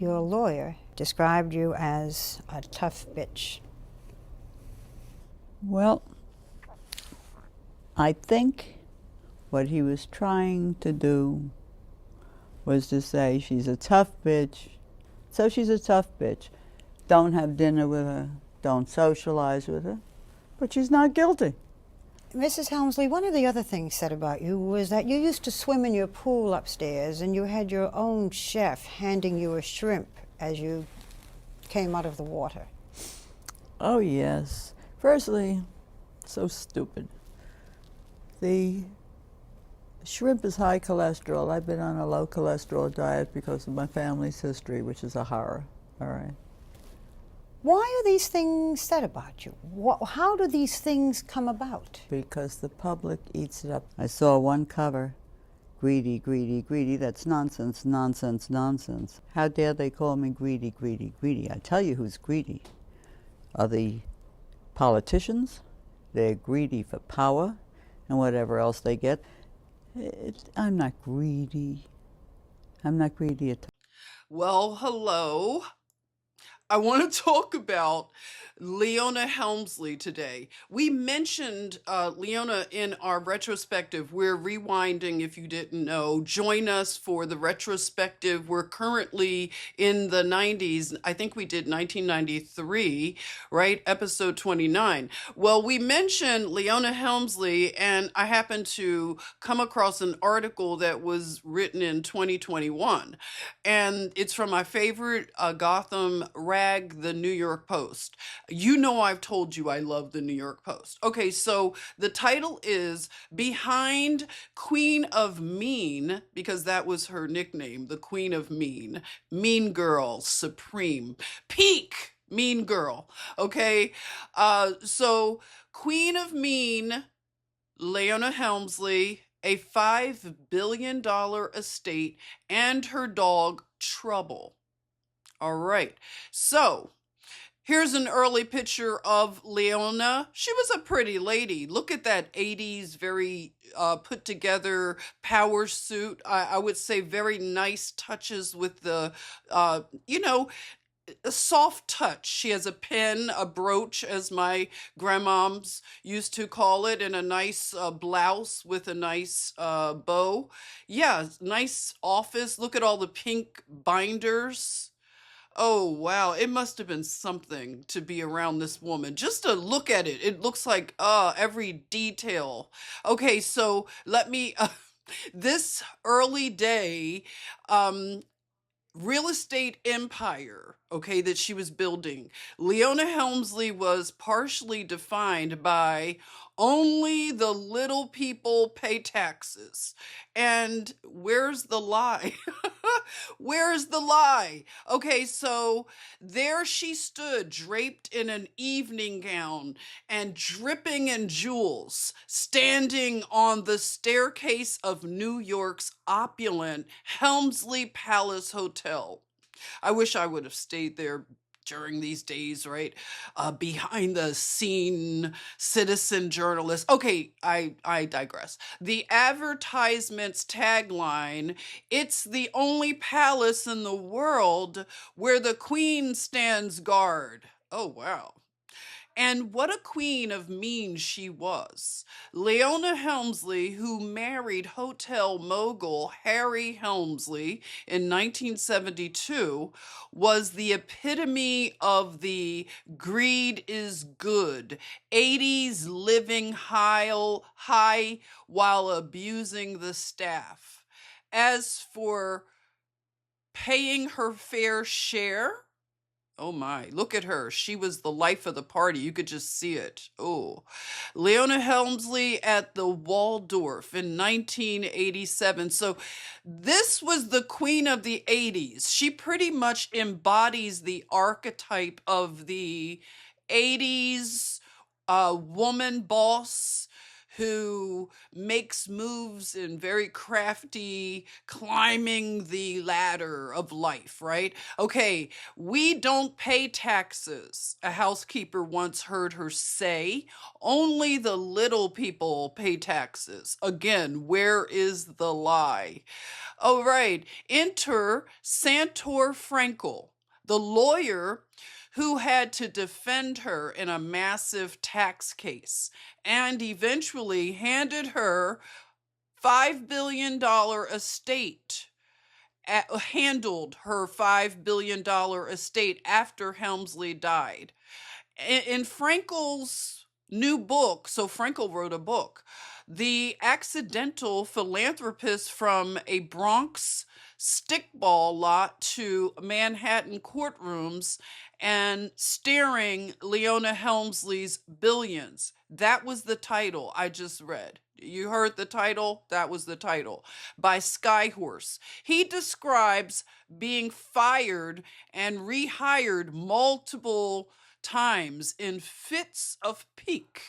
your lawyer described you as a tough bitch. Well, I think what he was trying to do was to say she's a tough bitch, so she's a tough bitch. Don't have dinner with her, don't socialize with her, but she's not guilty. Mrs. Helmsley, one of the other things said about you was that you used to swim in your pool upstairs and you had your own chef handing you a shrimp as you came out of the water. Oh, yes. Firstly, so stupid. The shrimp is high cholesterol. I've been on a low cholesterol diet because of my family's history, which is a horror. All right. Why are these things said about you? How do these things come about? Because the public eats it up. I saw one cover, greedy, greedy, greedy. That's nonsense, nonsense, nonsense. How dare they call me greedy, greedy, greedy? I tell you who's greedy. Are the politicians. They're greedy for power and whatever else they get. I'm not greedy. I'm not greedy at all. Well, hello. I want to talk about Leona Helmsley today. We mentioned Leona in our retrospective. We're rewinding, if you didn't know. Join us for the retrospective. We're currently in the 90s. I think we did 1993, right? Episode 29. Well, we mentioned Leona Helmsley, and I happened to come across an article that was written in 2021. And it's from my favorite Gotham rag, the New York Post. You know I've told you I love the New York Post. Okay, so the title is Behind Queen of Mean, because that was her nickname, the Queen of Mean. Mean Girl, Supreme, Peak Mean Girl. Okay, so Queen of Mean, Leona Helmsley, a $5 billion estate, and her dog, Trouble. All right. So here's an early picture of Leona. She was a pretty lady. Look at that 80s, very put together power suit. I would say very nice touches with the, a soft touch. She has a pin, a brooch, as my grandmoms used to call it, and a nice blouse with a nice bow. Yeah, nice office. Look at all the pink binders. Oh, wow. It must have been something to be around this woman. Just to look at it, it looks like every detail. Okay, so let me, this early day, real estate empire, okay, that she was building. Leona Helmsley was partially defined by only the little people pay taxes. And where's the lie? Where's the lie? Okay, so there she stood, draped in an evening gown and dripping in jewels, standing on the staircase of New York's opulent Helmsley Palace Hotel. I wish I would have stayed there during these days, right? Behind the scene citizen journalist. Okay, I digress. The advertisement's tagline, it's the only palace in the world where the queen stands guard. Oh, wow. And what a queen of mean she was. Leona Helmsley, who married hotel mogul Harry Helmsley in 1972, was the epitome of the greed is good, 80s living high while abusing the staff. As for paying her fair share, oh my, look at her. She was the life of the party. You could just see it. Oh. Leona Helmsley at the Waldorf in 1987. So this was the queen of the 80s. She pretty much embodies the archetype of the 80s woman boss who makes moves in very crafty climbing the ladder of life, right? Okay, we don't pay taxes, a housekeeper once heard her say. Only the little people pay taxes. Again, where is the lie? All right, enter Santor Frankel, the lawyer who had to defend her in a massive tax case and eventually handed her $5 billion estate, handled her $5 billion estate after Helmsley died. In Frankel's new book, so Frankel wrote a book, The Accidental Philanthropist from a Bronx Stickball Lot to Manhattan Courtrooms and Staring Leona Helmsley's Billions. That was the title I just read. You heard the title? That was the title. By Skyhorse. He describes being fired and rehired multiple times in fits of pique.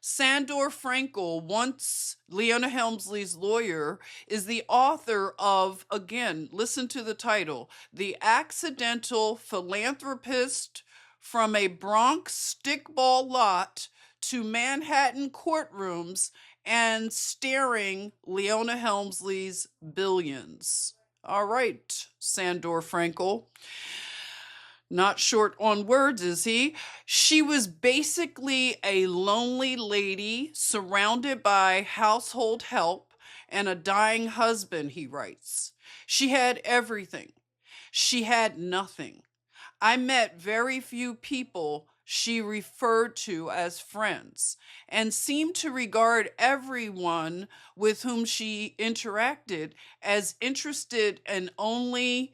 Sandor Frankel, once Leona Helmsley's lawyer, is the author of, again, listen to the title, The Accidental Philanthropist from a Bronx Stickball Lot to Manhattan Courtrooms and Staring Leona Helmsley's Billions. All right, Sandor Frankel. Not short on words, is he? She was basically a lonely lady surrounded by household help and a dying husband, he writes. She had everything. She had nothing. I met very few people she referred to as friends and seemed to regard everyone with whom she interacted as interested in her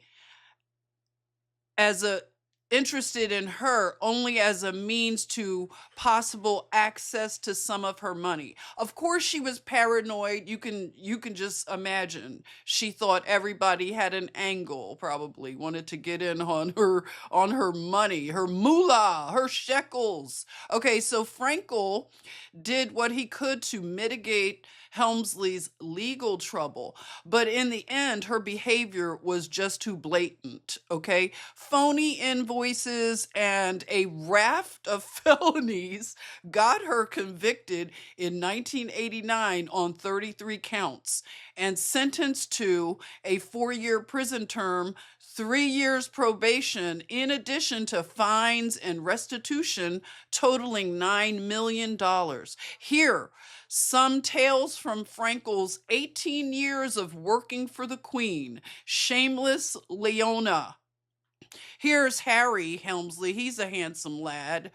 only as a means to possible access to some of her money. Of course she was paranoid. You can just imagine. She thought everybody had an angle, probably wanted to get in on her money, her moolah, her shekels. Okay, so Frankel did what he could to mitigate Helmsley's legal trouble, but in the end, her behavior was just too blatant, okay? Phony invoices and a raft of felonies got her convicted in 1989 on 33 counts and sentenced to a 4-year prison term, 3 years probation, in addition to fines and restitution totaling $9 million. Here, some tales from Frankel's 18 years of working for the Queen. Shameless Leona. Here's Harry Helmsley. He's a handsome lad.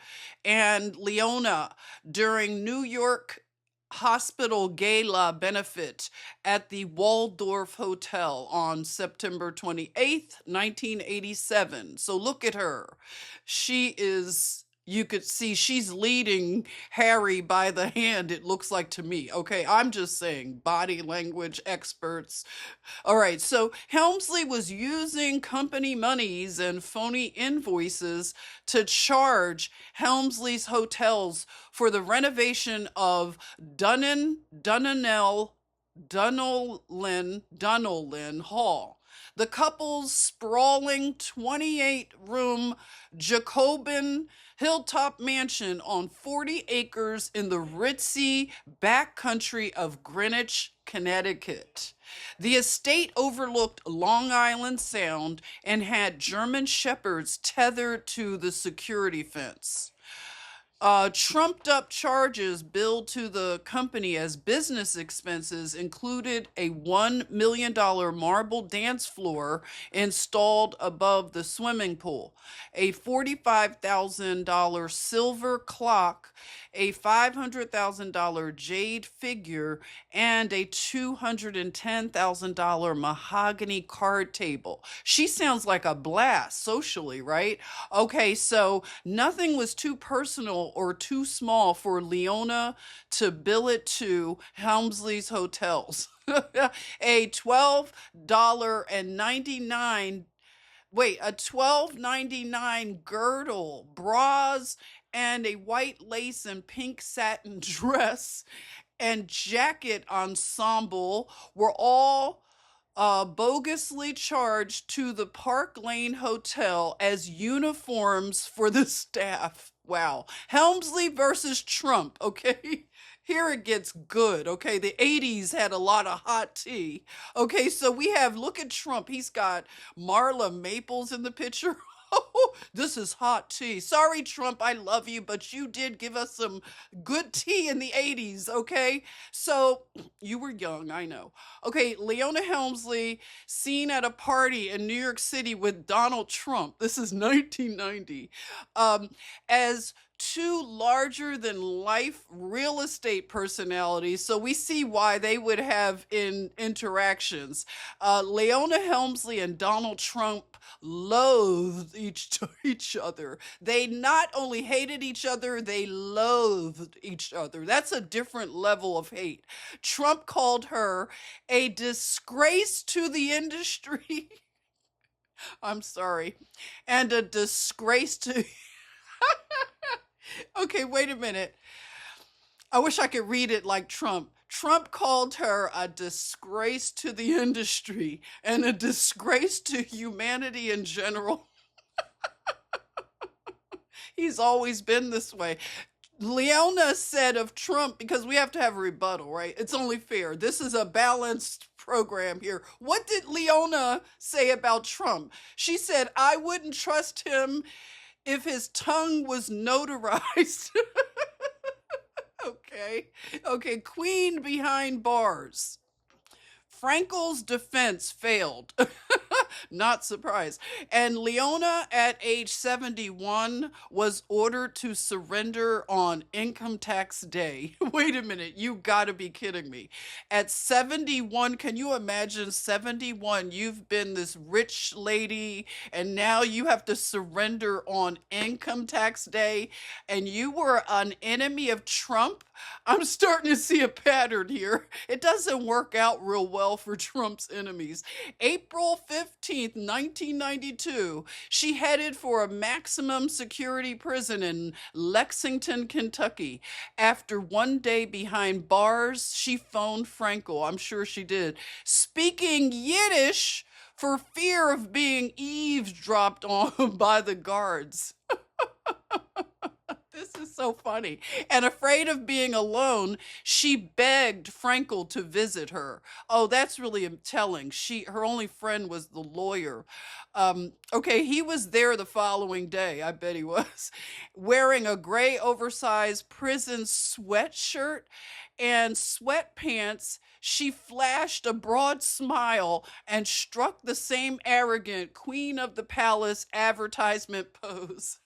And Leona during New York hospital gala benefit at the Waldorf Hotel on September 28th, 1987. So look at her. You could see she's leading Harry by the hand, it looks like to me. Okay, I'm just saying, body language experts. All right, so Helmsley was using company monies and phony invoices to charge Helmsley's hotels for the renovation of Dunolin Hall. The couple's sprawling 28-room Jacobin hilltop mansion on 40 acres in the ritzy backcountry of Greenwich, Connecticut. The estate overlooked Long Island Sound and had German shepherds tethered to the security fence. Trumped up charges billed to the company as business expenses included a $1 million marble dance floor installed above the swimming pool, a $45,000 silver clock, a $500,000 jade figure, and a $210,000 mahogany card table. She sounds like a blast socially, right? Okay, so nothing was too personal or too small for Leona to bill it to Helmsley's hotels. A $12.99 wait, a $12.99 girdle, bras, and a white lace and pink satin dress and jacket ensemble were all bogusly charged to the Park Lane Hotel as uniforms for the staff. Wow. Helmsley versus Trump, okay? Here it gets good, okay? The 80s had a lot of hot tea. Okay, so we have, look at Trump. He's got Marla Maples in the picture. Oh, this is hot tea. Sorry, Trump, I love you, but you did give us some good tea in the 80s, okay? So you were young, I know. Okay, Leona Helmsley seen at a party in New York City with Donald Trump. This is 1990. As two larger than life real estate personalities, so we see why they would have interactions. Leona Helmsley and Donald Trump loathed each other. They not only hated each other, they loathed each other. That's a different level of hate. Trump called her a disgrace to the industry. I'm sorry. And a disgrace to. Okay, wait a minute. I wish I could read it like Trump. Trump called her a disgrace to the industry and a disgrace to humanity in general. He's always been this way. Leona said of Trump, because we have to have a rebuttal, right? It's only fair. This is a balanced program here. What did Leona say about Trump? She said, I wouldn't trust him if his tongue was notarized. Okay, queen behind bars. Frankel's defense failed. Not surprised. And Leona, at age 71, was ordered to surrender on income tax day. Wait a minute, you gotta be kidding me. At 71, can you imagine 71? You've been this rich lady, and now you have to surrender on income tax day, and you were an enemy of Trump? I'm starting to see a pattern here. It doesn't work out real well for Trump's enemies. April 15th, 1992, she headed for a maximum security prison in Lexington, Kentucky. After one day behind bars, she phoned Frankel. I'm sure she did. Speaking Yiddish for fear of being eavesdropped on by the guards. This is so funny. And afraid of being alone, she begged Frankel to visit her. Oh, that's really telling. Her only friend was the lawyer. Okay, he was there the following day. I bet he was. Wearing a gray oversized prison sweatshirt and sweatpants, she flashed a broad smile and struck the same arrogant Queen of the Palace advertisement pose.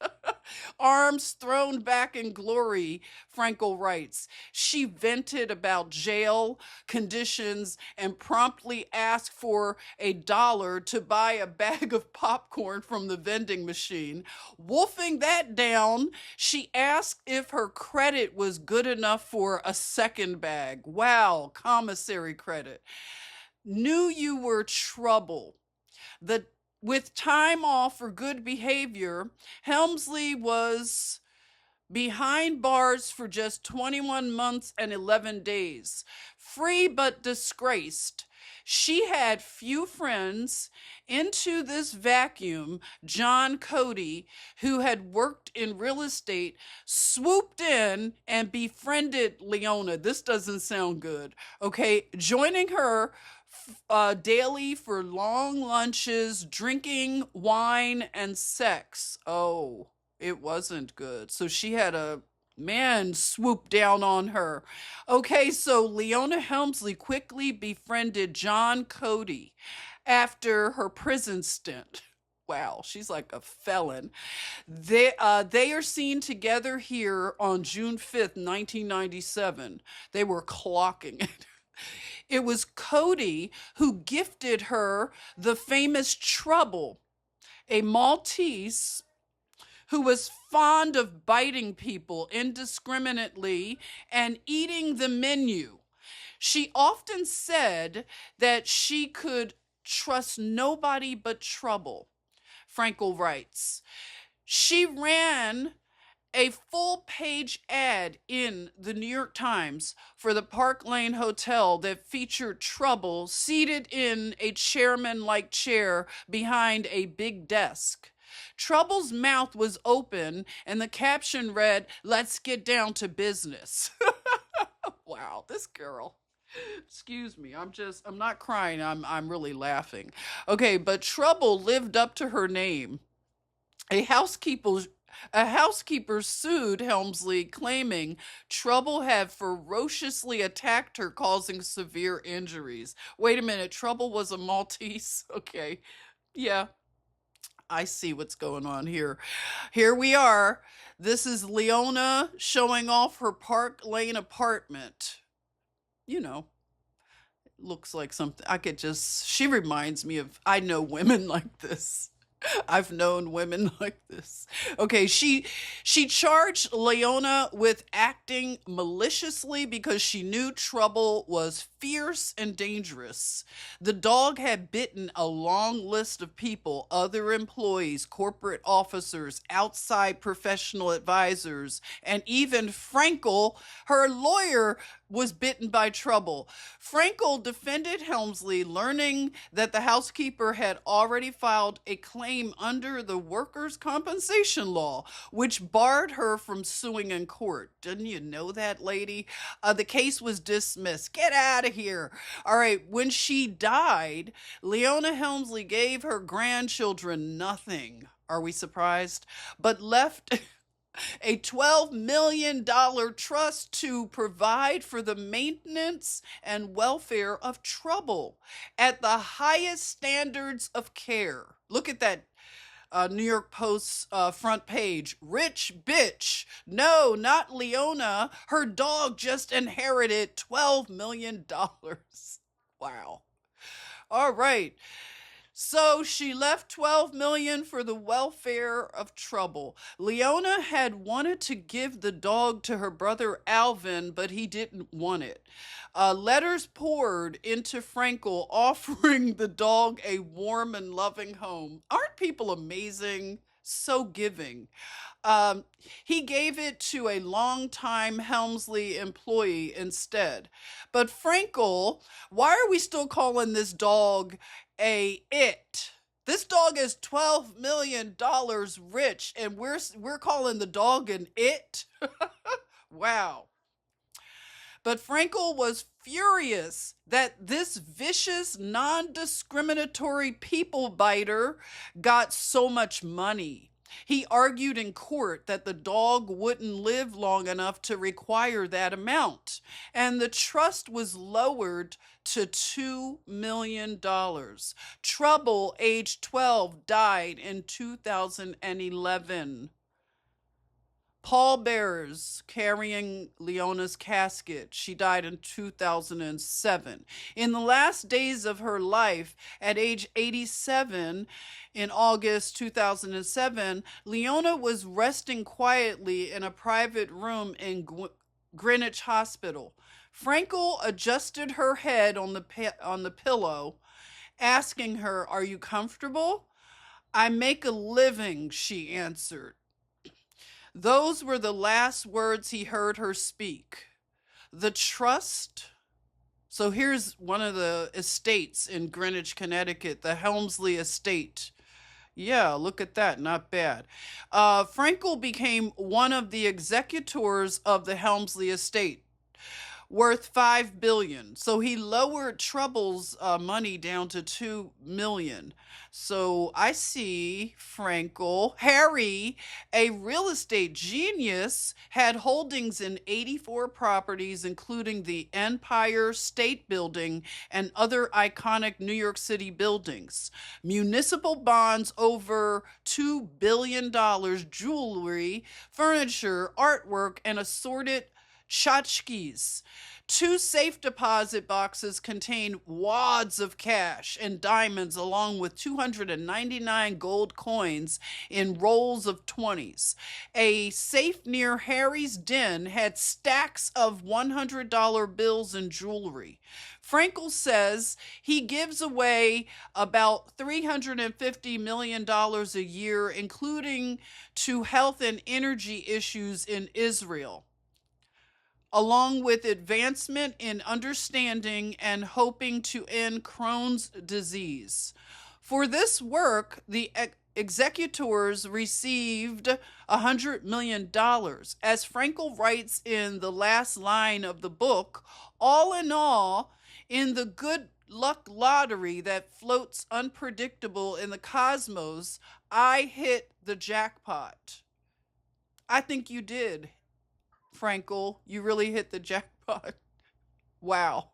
Arms thrown back in glory, Frankel writes. She vented about jail conditions and promptly asked for $1 to buy a bag of popcorn from the vending machine. Wolfing that down, she asked if her credit was good enough for a second bag. Wow, commissary credit. Knew you were trouble. With time off for good behavior, Helmsley was behind bars for just 21 months and 11 days. Free but disgraced. She had few friends. Into this vacuum, John Cody, who had worked in real estate, swooped in and befriended Leona. This doesn't sound good. Okay, joining her daily for long lunches, drinking wine and sex. Oh, it wasn't good. So she had a man swoop down on her. Okay, so Leona Helmsley quickly befriended John Cody after her prison stint. Wow, she's like a felon. They are seen together here on June 5th, 1997. They were clocking it. It was Cody who gifted her the famous Trouble, a Maltese who was fond of biting people indiscriminately and eating the menu. She often said that she could trust nobody but Trouble. Frankel writes. She ran a full-page ad in the New York Times for the Park Lane Hotel that featured Trouble seated in a chairman-like chair behind a big desk. Trouble's mouth was open and the caption read, "Let's get down to business." Wow, this girl. Excuse me. I'm not crying. I'm really laughing. Okay, but Trouble lived up to her name. A housekeeper a housekeeper sued Helmsley, claiming Trouble had ferociously attacked her, causing severe injuries. Wait a minute, Trouble was a Maltese? Okay, yeah, I see what's going on here. Here we are. This is Leona showing off her Park Lane apartment. You know, looks like something she reminds me of, I know women like this. I've known women like this. Okay, she charged Leona with acting maliciously because she knew Trouble was fierce and dangerous. The dog had bitten a long list of people, other employees, corporate officers, outside professional advisors, and even Frankel, her lawyer, was bitten by Trouble. Frankel defended Helmsley, learning that the housekeeper had already filed a claim under the workers' compensation law, which barred her from suing in court. Didn't you know that, lady? The case was dismissed. Get out of here. All right, when she died, Leona Helmsley gave her grandchildren nothing. Are we surprised? But left a $12 million trust to provide for the maintenance and welfare of Trouble at the highest standards of care. Look at that New York Post's front page. Rich bitch. No, not Leona. Her dog just inherited $12 million. Wow. All right. So she left $12 million for the welfare of Trouble. Leona had wanted to give the dog to her brother Alvin, but he didn't want it. Letters poured into Frankel offering the dog a warm and loving home. Aren't people amazing? So giving. He gave it to a longtime Helmsley employee instead. But Frankel, why are we still calling this dog a it? This dog is $12 million rich, and we're calling the dog an it? Wow. But Frankel was furious that this vicious, non-discriminatory people biter got so much money. He argued in court that the dog wouldn't live long enough to require that amount, and the trust was lowered to $2 million. Trouble, age 12, died in 2011. Pallbearers carrying Leona's casket. She died in 2007. In the last days of her life, at age 87, in August 2007, Leona was resting quietly in a private room in Greenwich Hospital. Frankel adjusted her head on the pillow, asking her, "Are you comfortable?" "I make a living," she answered. Those were the last words he heard her speak. The trust. So here's one of the estates in Greenwich, Connecticut, the Helmsley estate. Yeah, look at that. Not bad. Frankel became one of the executors of the Helmsley estate, worth $5 billion. So he lowered Trouble's money down to $2 million. So I see Frankel. Harry, a real estate genius, had holdings in 84 properties, including the Empire State Building and other iconic New York City buildings. Municipal bonds over $2 billion, jewelry, furniture, artwork, and assorted tchotchkes. 2 safe deposit boxes contain wads of cash and diamonds, along with 299 gold coins in rolls of 20s. A safe near Harry's den had stacks of $100 bills and jewelry. Frankel says he gives away about $350 million a year, including to health and energy issues in Israel, along with advancement in understanding and hoping to end Crohn's disease. For this work, the executors received $100 million. As Frankel writes in the last line of the book, all in all, in the good luck lottery that floats unpredictable in the cosmos, I hit the jackpot. I think you did, Frankel. You really hit the jackpot. Wow.